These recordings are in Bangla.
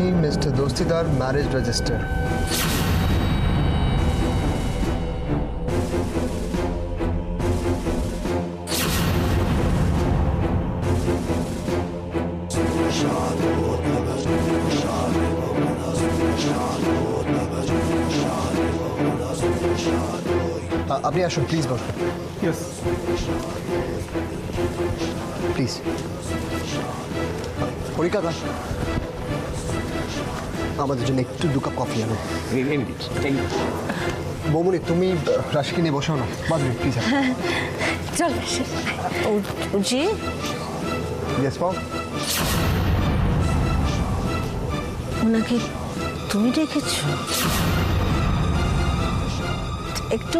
me Mr. Dostidar marriage register. আপনি আসুন প্লিজ বসুন। ইয়েস। প্লিজ পরীক্ষা কাজ আমাদের জন্য একটু 2 কাপ কফি আনো। বৌমনি তুমি রাশিকে নিয়ে বসাও না, বাদবে প্লিজ। চল জি। Yes mom. ওনাকে তুমি ডেকেছো? একটু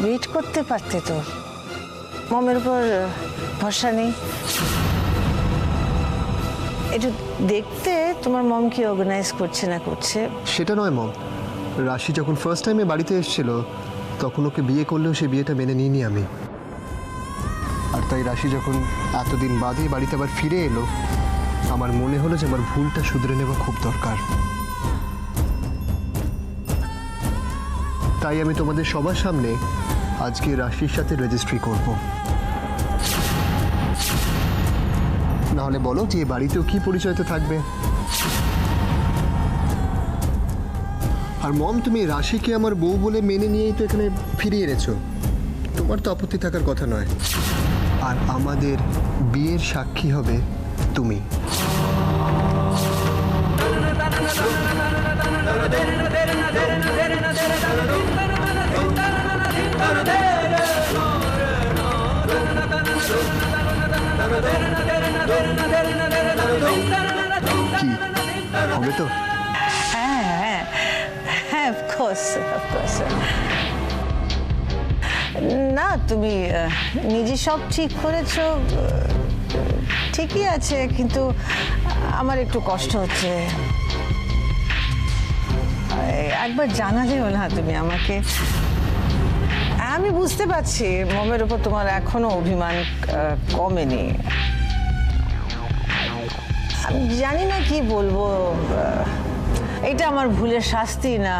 ওয়েট করতে পারতে তো, মমের উপর ভরসা নেই। একটু দেখতে তোমার মম কি অর্গানাইজ করছে না করছে। সেটা নয় মম, রাশি যখন ফার্স্ট টাইমে বাড়িতে এসেছিল তখন ওকে বিয়ে করলেও সে বিয়েটা মেনে নিইনি আমি। আর তাই রাশি যখন এতদিন বাদে বাড়িতে আবার ফিরে এলো, আমার মনে হলো যে আমার ভুলটা শুধরে নেওয়া খুব দরকার। তাই আমি তোমাদের সবার সামনে আজকে রাশির সাথে রেজিস্ট্রি করব। নাহলে বলো যে বাড়িতেও কি পরিচয়তে থাকবে। আর মম, তুমি রাশিকে আমার বউ বলে মেনে নিয়েই তো এখানে ফিরিয়ে এনেছো, তোমার তো আপত্তি থাকার কথা নয়। আর আমাদের বিয়ের সাক্ষী হবে তুমি। কি হবে তো? হ্যাঁ হ্যাঁ হ্যাঁ, অফকোর্স অফকোর্স। না, তুমি নিজে সব ঠিক করেছো, ঠিকই আছে, কিন্তু আমার একটু কষ্ট হচ্ছে। একবার জানালেও না তুমি আমাকে। আমি বুঝতে পারছি মমের উপর তোমার এখনো অভিমান কমেনি। আমি জানি না কি বলবো, এটা আমার ভুলের শাস্তি না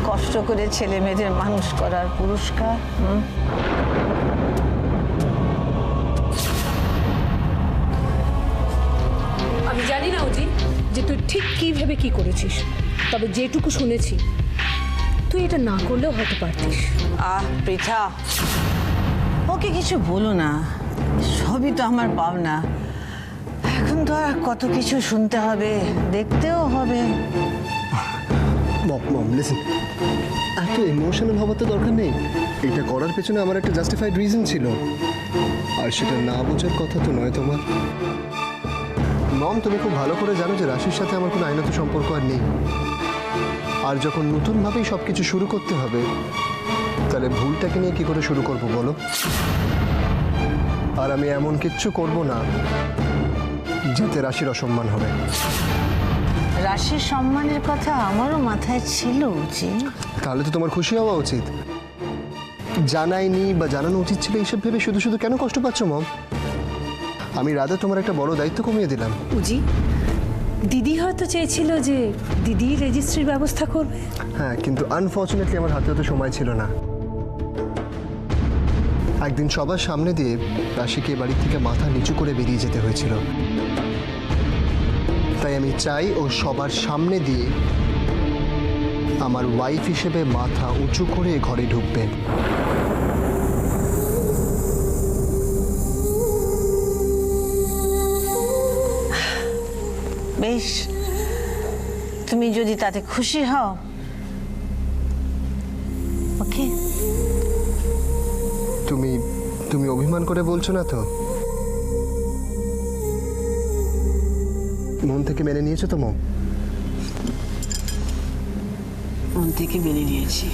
কষ্ট করে ছেলে মেয়েদের মানুষ করার পুরস্কার। আমি জানি না অজি যে তুই ঠিক কি ভেবে কি করেছিস, তবে যেটুকু শুনেছি তুই এটা না করলেও হয়তো পারতিস। পৃথা, ওকে কিছু বলো না, সবই তো আমার পাওনা। এখন তো আর কত কিছু শুনতে হবে, দেখতেও হবে। মম লিসেন, এত ইমোশনাল হওয়ার তো দরকার নেই। এটা করার পেছনে আমার একটা জাস্টিফাইড রিজন ছিল, আর সেটা না বোঝার কথা তো নয় তোমার। মম, তুমি খুব ভালো করে জানো যে রাশির সাথে আমার কোনো আইনত সম্পর্ক আর নেই। আর যখন নতুনভাবেই সব কিছু শুরু করতে হবে, তাহলে ভুলটাকে নিয়ে কি করে শুরু করব বলো? আর আমি এমন কিচ্ছু করব না যাতে রাশির অসম্মান হবে। রাশির সম্মানের কথা আমারও মাথায় ছিল উচিত। তাহলে তো তোমার খুশি হওয়া উচিত। জানাইনি বা জানানো উচিত ছিল এইসব ভেবে শুধু শুধু কেন কষ্ট পাচ্ছ মম? আমি রাধা তোমার একটা বড় দায়িত্ব কমিয়ে দিলাম। উজি, দিদি হয়তো চেয়েছিল যে দিদি রেজিস্ট্রির ব্যবস্থা করবে। হ্যাঁ, কিন্তু আনফর্চুনেটলি আমার হাতে তো সময় ছিল না। একদিন সবার সামনে দিয়ে রাশিকে বাড়ি থেকে মাথা নিচু করে বেরিয়ে যেতে হয়েছিল। তাই আমি চাই ও সবার সামনে দিয়ে আমার ওয়াইফ হিসেবে মাথা উঁচু করে ঘরে ঢুকবে। বেশ, তুমি যদি তাতে খুশি হও, ওকে। তুমি অভিমান করে বলছো না তো? মন থেকে মেনে নিয়েছো তো মম? মন থেকে মেনে নিয়েছি।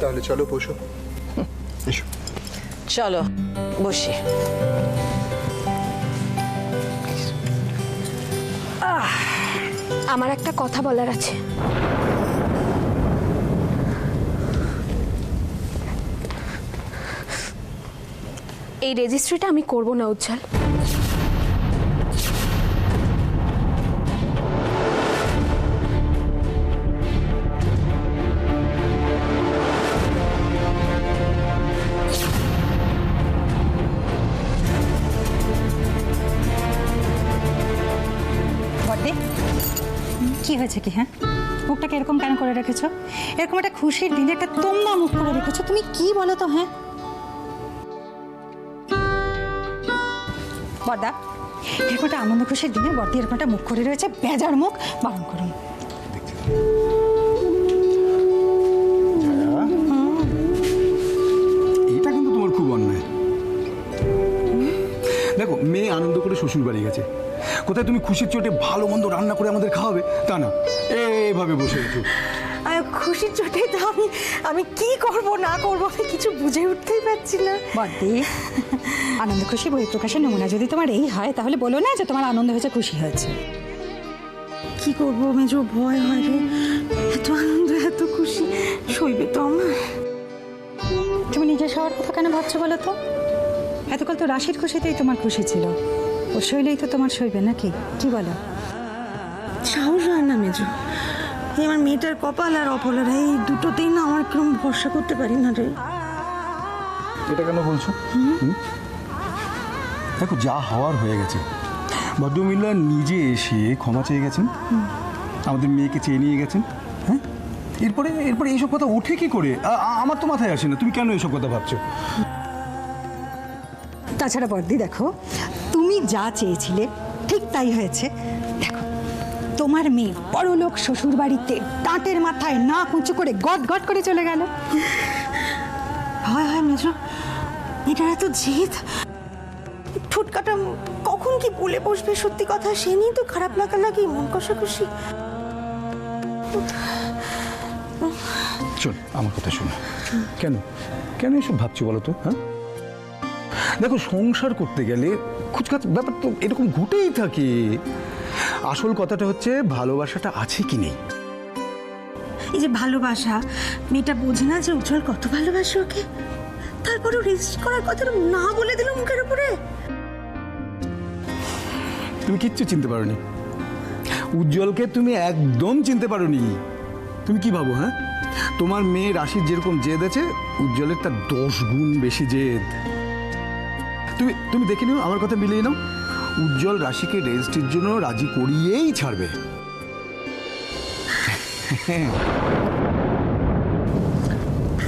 তাহলে চলো বসো। এসো। চলো বসি। আমার একটা কথা বলার আছে। এই রেজিস্ট্রিটা আমি করব না উজ্জ্বল। বটে কি হয়েছে কি? হ্যাঁ, মুখটাকে এরকম কেন করে রেখেছো? এরকম একটা খুশির দিনে একটা তোমরা মুখ করে রেখেছো, তুমি কি বলো তো? হ্যাঁ বড়দা, এরকম একটা আনন্দ খুশির দিনে বড়দি এরকম একটা মুখ করে রয়েছে, বেজার মুখ, বারণ করুন। এটা কিন্তু তোমার খুব অন্যায়। দেখো, মেয়ে আনন্দ করে শ্বশুর বাড়ি গেছে, কোথায় তুমি খুশির চোটে ভালো মন্দ রান্না করে আমাদের খাওয়াবে তা না, এইভাবে বসে গেছো। খুশির চোটে তো আমি কি করব না করব আমি কিছু বুঝে উঠতেই পারছি না। বড়দি, আনন্দ খুশি বহিঃপ্রকাশের নমুনা যদি তোমার এই হয় তাহলে বলো না যে তোমার আনন্দ হয়েছে, খুশি হয়েছে। কি করবো মেজো, ভয় হয় রে, এত আনন্দ এত খুশি সইবে তো আমার? তুমি নিজের সবার কথা কেন ভাবছো বলো তো? এতকাল তো রাশির খুশিতেই তোমার খুশি ছিল, ও সইলেই তো তোমার সইবে নাকি? কি বলো? সাহস হয় না মেজো, আমার মেয়েটার কপাল আর অপলার এই দুটোতেই না আমার কেমন ভরসা করতে পারি না রে। এটা কেন বলছো? দেখো, যা হওয়ার হয়ে গেছে। ভদ্রমহিলা নিজে এসে ক্ষমা চেয়ে গেছেন, আমাদের মেয়েকে চেয়ে নিয়ে গেছেন। হ্যাঁ, এরপরে এইসব কথা ওঠে কি করে? আমার তো মাথায় আসে না, তুমি কেন এইসব কথা ভাবছো? তাছাড়া বর্দি, দেখো তুমি যা চেয়েছিলে ঠিক তাই হয়েছে। দেখো, তোমার মেয়ে বড়লোক শ্বশুর বাড়িতে দাঁতের মাথায় না উঁচু করে গট গট করে চলে গেল। হয় হয় মেজো, এটার এত জেদ, ঠোঁটকাটা কখন কি বলে বসবে সত্যি কথা সে নিয়ে তো খারাপ লাগা লাগে, মন কষাকষি। চল আমার কথা শোনো। কেন কেন এসব ভাবছো বলো তো? হ্যাঁ, দেখো, সংসার করতে গেলে খুচখাচ ব্যাপার তো এরকম ঘটেই থাকে। আসল কথাটা হচ্ছে ভালোবাসাটা আছে কি নেই। এই যে ভালোবাসা, মেয়েটা বোঝে না যে উজ্জ্বল কত ভালোবাসে ওকে, তারপরেও রেজিস্ট করার কথা না বলে দিল মুখের উপরে। তুমি কিচ্ছু চিনতে পারোনি উজ্জ্বলকে, তুমি একদম চিনতে পারোনি। তুমি কি ভাবো? হ্যাঁ, তোমার মেয়ে রাশির যেরকম জেদ আছে, উজ্জ্বলের তার 10 গুণ বেশি জেদ। তুমি দেখে নিও, আমার কথা মিলিয়ে নাও, উজ্জ্বল রাশিকে রেজিস্ট্রির জন্য রাজি করিয়েই ছাড়বে।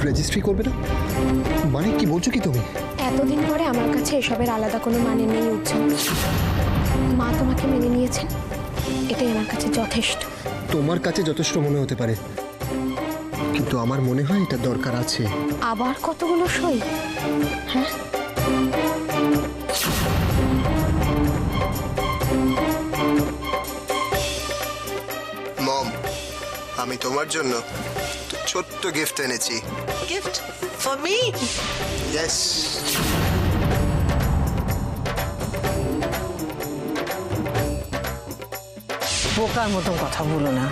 রেজিস্ট্রি করবে না মানে কি বলছো কি তুমি? এতদিন পরে আমার কাছে এসবের আলাদা কোনো মানে নেই উজ্জ্বল। মা তোমাকে মেনে নিয়েছেন, এটাই আমার কাছে যথেষ্ট। তোমার কাছে যথেষ্ট মনে হতে পারে, কিন্তু আমার মনে হয় এটা দরকার আছে। আবার কতগুলো সই? হ্যাঁ, মম, আমি তোমার জন্য ছোট্ট গিফট এনেছি। Gift for me? ইয়েস। বোকার মতন কথা বলো না।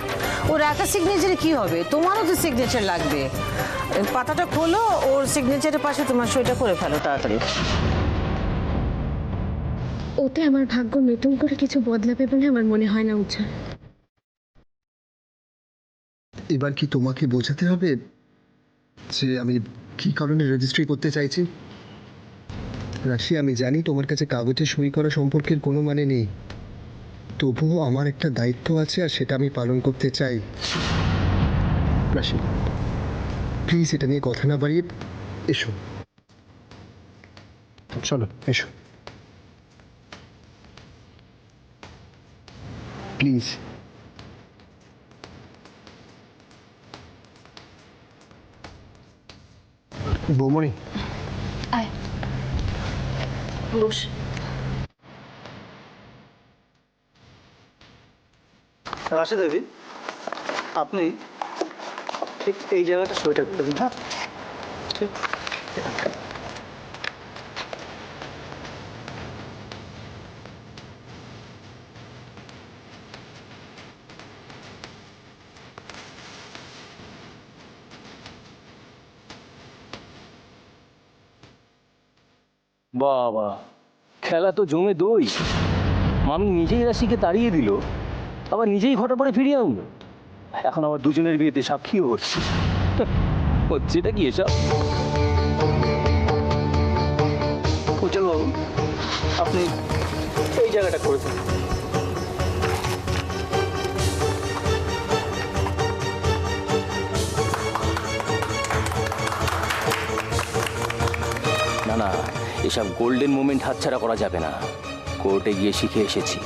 ওর একা সিগনেচারে কি হবে? তোমারও তো সিগনেচার লাগবে। পাতাটা খোলো, ওর সিগনেচারের পাশে তোমার সইটা করে ফেলো তাড়াতাড়ি। ওতে আমার ভাগ্য নতুন করে কিছু বদলাবে বলে আমার মনে হয় না উজ্জ্বল। এবার কি তোমাকে বোঝাতে হবে যে আমি কি কারণে রেজিস্ট্রি করতে চাইছি? রাশি, আমি জানি তোমার কাছে কাগজে সই করা সম্পর্কের কোনো মানে নেই, তবুও আমার একটা দায়িত্ব আছে আর সেটা আমি পালন করতে চাই। রাশি, প্লিজ এটা নিয়ে কথা না বাড়িয়ে এসো, চলো এসো প্লিজ। বৌমণি, আয় বস। রাশি দেবী, আপনি ঠিক এই জায়গাটা সইটা করে দিন। হ্যাঁ, ঠিক। বাবা, খেলা তো জমে দই। মামি নিজেই রাশিকে তাড়িয়ে দিল, আবার নিজেই ঘটা পরে ফিরিয়ে আনলো। এখন আবার দুজনের বিয়েতে সাক্ষীও হচ্ছে। হচ্ছেটা কি এসব? উজ্জ্বল বাবু, আপনি এই জায়গাটা করে দিন। না না, এসব গোল্ডেন মোমেন্ট হাতছাড়া করা যাবে না। কোর্টে গিয়ে শিখে এসেছি,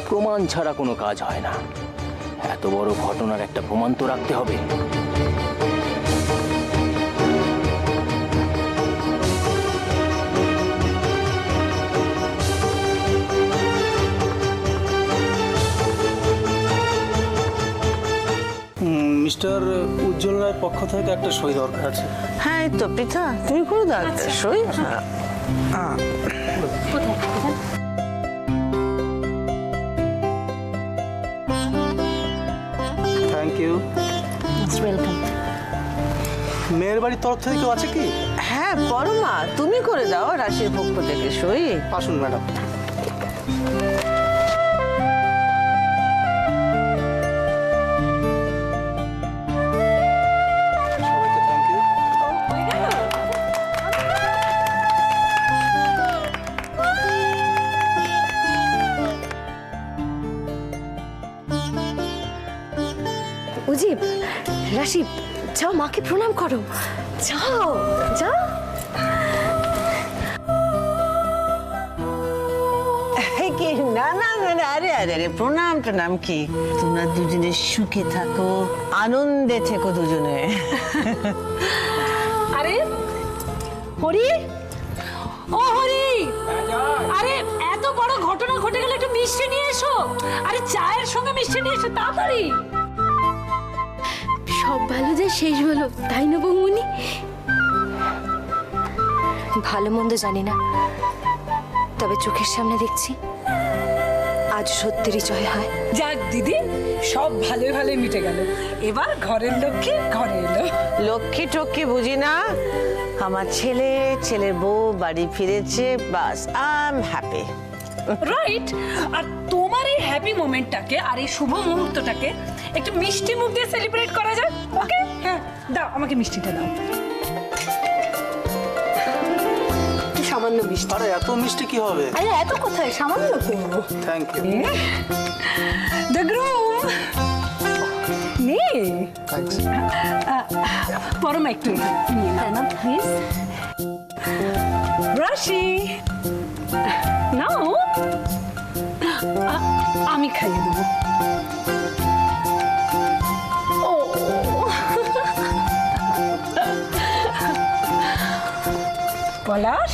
প্রমাণ ছাড়া কোনো কাজ হয় না। এত বড় ঘটনার একটা প্রমাণ তো রাখতে হবে। মিস্টার উজ্জ্বল রায়ের পক্ষ থেকে একটা সই দরকার আছে। হ্যাঁ, এই তো পৃথা, তুমি করে দাও একটা সই। Thank you. ওয়েলকাম। মেয়ের বাড়ির তরফ থেকে কেউ আছে কি? হ্যাঁ পরমা, তুমি করে দাও রাশির পক্ষ থেকে সই। আসুন ম্যাডাম। সবাইকে থ্যাংক ইউ। উজিব, রাশিদ, যাও মাকে প্রণাম করো। যাও যাও। কি না না না না, আরে আরে আরে, প্রণাম প্রণাম কি, তোমরা দুজনে সুখে থাকো, আনন্দে থেকো দুজনে। আরে হরি, ও হরি, আরে এত বড় ঘটনা ঘটে গেলে একটু মিষ্টি নিয়ে এসো। আরে চায়ের সঙ্গে মিষ্টি নিয়ে এসো তাড়াতাড়ি। সব ভালো যায় শেষ ভালো, তাই না বৌমনি? ভালো মন্দ জানি না, তবে চোখের সামনে দেখছি আজ সত্যিরই জয় হয়। যাক দিদি, সব ভালোই ভালোই মিটে গেল। এবার ঘরের লক্ষ্মী ঘরে এলো। লক্ষ্মী টক্কি বুঝি না, আমার ছেলে ছেলের বউ বাড়ি ফিরেছে, বাস আই এম হ্যাপি। রাইট। আর তোমার এই হ্যাপি মোমেন্টটাকে আর এই শুভ মুহূর্তটাকে একটু মিষ্টি মুখ দিয়ে সেলিব্রেট করা যায়, ওকে? হ্যাঁ, দাও আমাকে মিষ্টিটা দাও। সামান্য মিষ্টি। আরে এত মিষ্টি কি হবে? আরে এত কোথায়, সামান্য করবো। Thank you. দ্য গ্রুম নে। থ্যাঙ্কস। পরমা একটু নিয়ে নাও না প্লিজ। রাশি নাও, আমি খাইয়ে দেবো। ও পলাশ,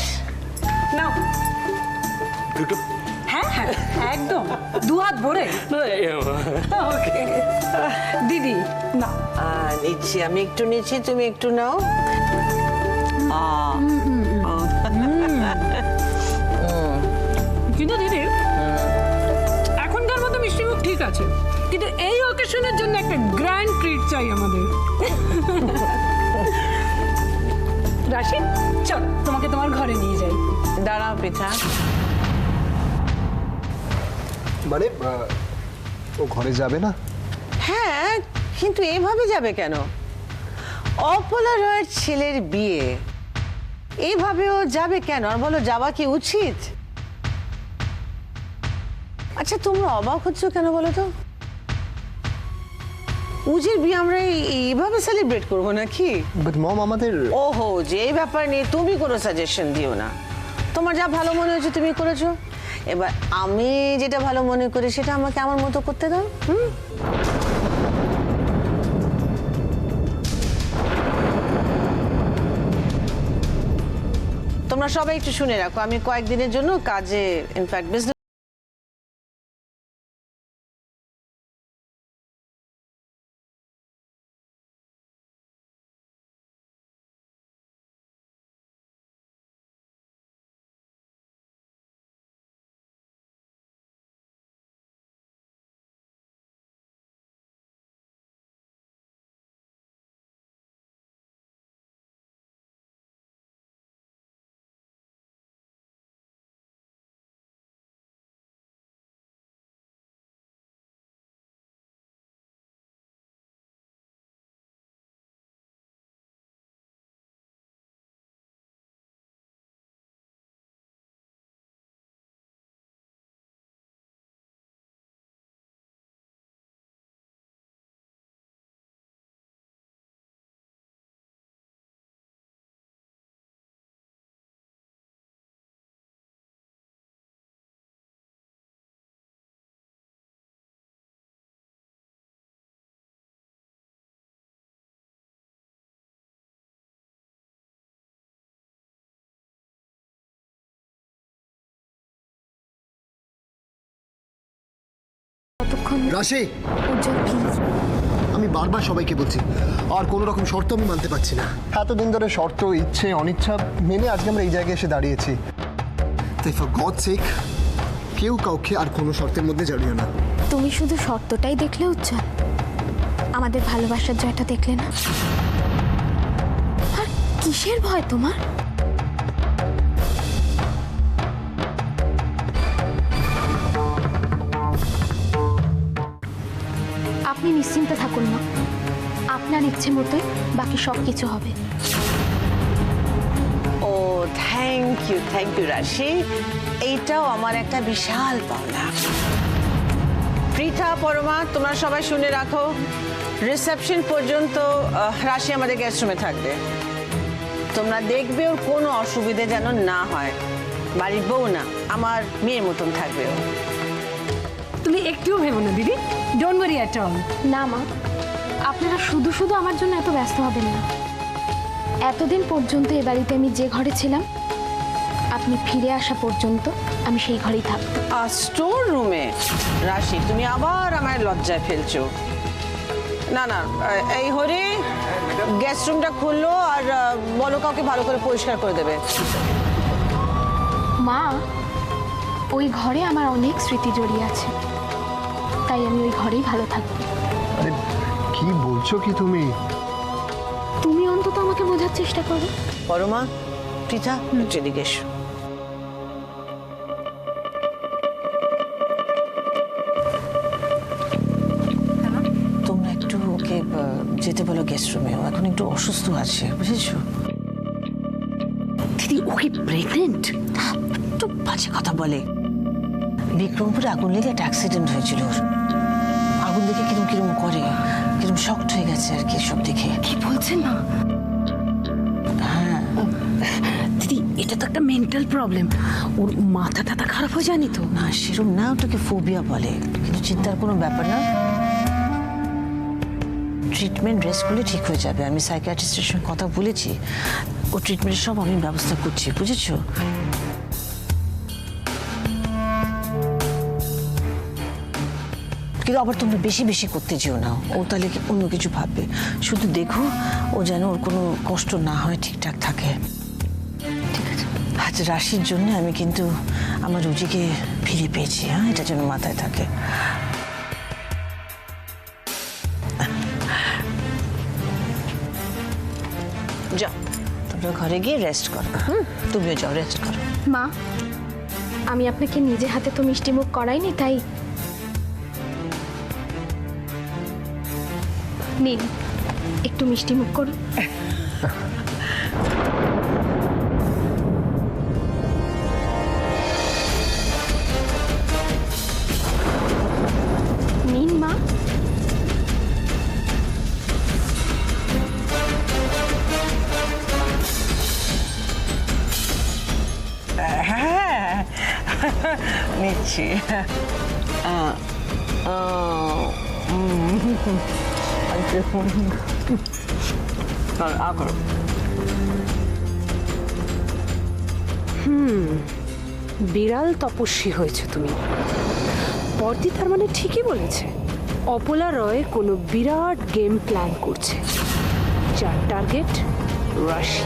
নাও। দুটো হ্যাঁ হ্যাঁ, একদম দু হাত ভরে। ওকে দিদি, না নিচ্ছি, আমি একটু নিচ্ছি, তুমি একটু নাও। কিন্তু দিদি, এখনকার মতো মিষ্টি মুখ ঠিক আছে, কিন্তু এই অকেশনের জন্য একটা গ্র্যান্ড ট্রিট চাই আমাদের। রাশি, চল তোমাকে তোমার ঘরে নিয়ে যাই। দাঁড়াও পৃথা, মানে ও ঘরে যাবে না? হ্যাঁ কিন্তু এভাবে যাবে কেন? অপলা রয়ের ছেলের বিয়ে, এইভাবে ও যাবে কেন? আর বলো, যাওয়া কি উচিত? আচ্ছা তোমরা অবাক হচ্ছ কেন বলো তো? উজির বিয়ে আমরা এইভাবে সেলিব্রেট করবো নাকি? বাট মম, আমাদের ওহো, যে এই ব্যাপার নিয়ে তুমি কোনো সাজেশন দিও না। তোমার যা ভালো মনে হয়েছে তুমি করেছো, এবার আমি যেটা ভালো মনে করি সেটা আমাকে আমার মতো করতে দাও। তোমরা সবাই একটু শুনে রাখো, আমি কয়েকদিনের জন্য কাজে, ইনফ্যাক্ট বিজনেস এখন রাশি, উজ্জ্বল প্লিজ। আমি বারবার সবাইকে বলছি, আর কোনো রকম শর্ত আমি মানতে পারছি না। এতদিন ধরে শর্ত, ইচ্ছে, অনিচ্ছা মেনে আজকে আমরা এই জায়গায় এসে দাঁড়িয়েছি। তাই ফর গড সেক কেউ কাউকে আর কোনো শর্তের মধ্যে জড়িও না। তুমি শুধু শর্তটাই দেখলে উজ্জ্বল, আমাদের ভালোবাসার জয়টা দেখলে না? আর কিসের ভয় তোমার? আপনি নিশ্চিন্তে থাকুন না, আপনার ইচ্ছে মতোই বাকি সব কিছু হবে। ও থ্যাংক ইউ রাশি, এইটাও আমার একটা বিশাল পাওনা। পৃথা, পরমা, তোমরা সবাই শুনে রাখো, রিসেপশন পর্যন্ত রাশি আমাদের গেস্ট রুমে থাকবে। তোমরা দেখবে ওর কোনো অসুবিধে যেন না হয়। বাড়ির বউ না, আমার মেয়ের মতন থাকবে ও। তুমি একটুও ভেবো না দিদি, ডোন্ট ওয়ারি অ্যাট অল। না মা, আপনারা শুধু শুধু আমার জন্য এত ব্যস্ত হবেন না। এতদিন পর্যন্ত এ বাড়িতে আমি যে ঘরে ছিলাম, আপনি ফিরে আসা পর্যন্ত আমি সেই ঘরেই থাকবো। আর স্টোর রুমে রাশি, তুমি আবার আমার লজ্জায় ফেলছো। না না, এই হরি গেস্ট রুমটা খুললো আর বলো কাউকে ভালো করে পরিষ্কার করে দেবে। মা, ওই ঘরে আমার অনেক স্মৃতি জড়িয়ে আছে, তাই আমি ওই ঘরেই ভালো থাকবো। আরে কি বলছো কি তুমি? তুমি অন্তত আমাকে বোঝার চেষ্টা করো। পরমা, পৃথা, এদিকে এসো। তোমরা একটু ওকে যেতে বলো গেস্ট রুমে, ও এখন একটু অসুস্থ আছে, বুঝেছো? দিদি ও কি প্রেগনেন্ট? একটু বাজে কথা বলে। বিক্রমপুরে আগুন লেগে একটা অ্যাক্সিডেন্ট হয়েছিল ওর। আগুন দেখে কিরম কিরম করে, কিরম শক্ট হয়ে গেছে আর কি সব দেখে। কি বলছেন না? হ্যাঁ দিদি এটা তো একটা মেন্টাল প্রবলেম, ওর মাথা টাথা খারাপ হয়ে যায়নি তো? না, সেরম না, ওটাকে ফোবিয়া বলে, কিন্তু চিন্তার কোনো ব্যাপার না। ট্রিটমেন্ট রেস্ট করলে ঠিক হয়ে যাবে। আমি সাইকিয়াট্রিস্টের সঙ্গে কথা বলেছি, ও ট্রিটমেন্টের সব আমি ব্যবস্থা করছি, বুঝেছো? কিন্তু আবার তোমরা বেশি বেশি করতে যেও না, ও তাহলে অন্য কিছু ভাববে। শুধু দেখো ও যেন ওর কোনো কষ্ট না হয়, ঠিকঠাক থাকে। ঠিক আছে? আজ রাশির জন্য আমি কিন্তু আমার রুজিকে ফিরে পেয়েছি, হ্যাঁ, এটা যেন মাথায় থাকে। যাও তোমরা ঘরে গিয়ে রেস্ট করো। তুমিও যাও, রেস্ট করো। মা, আমি আপনাকে নিজে হাতে তো মিষ্টি মুখ করাইনি, তাই নিন একটু মিষ্টি মুখ করুন। নিন মা। হ্যাঁ নিচ্ছি। বিড়াল তপস্বী হয়েছে তুমি। পর্দি তার মানে ঠিকই বলেছে, অপলা রয় কোনো বিরাট গেম প্ল্যান করছে, যার টার্গেট রাশি।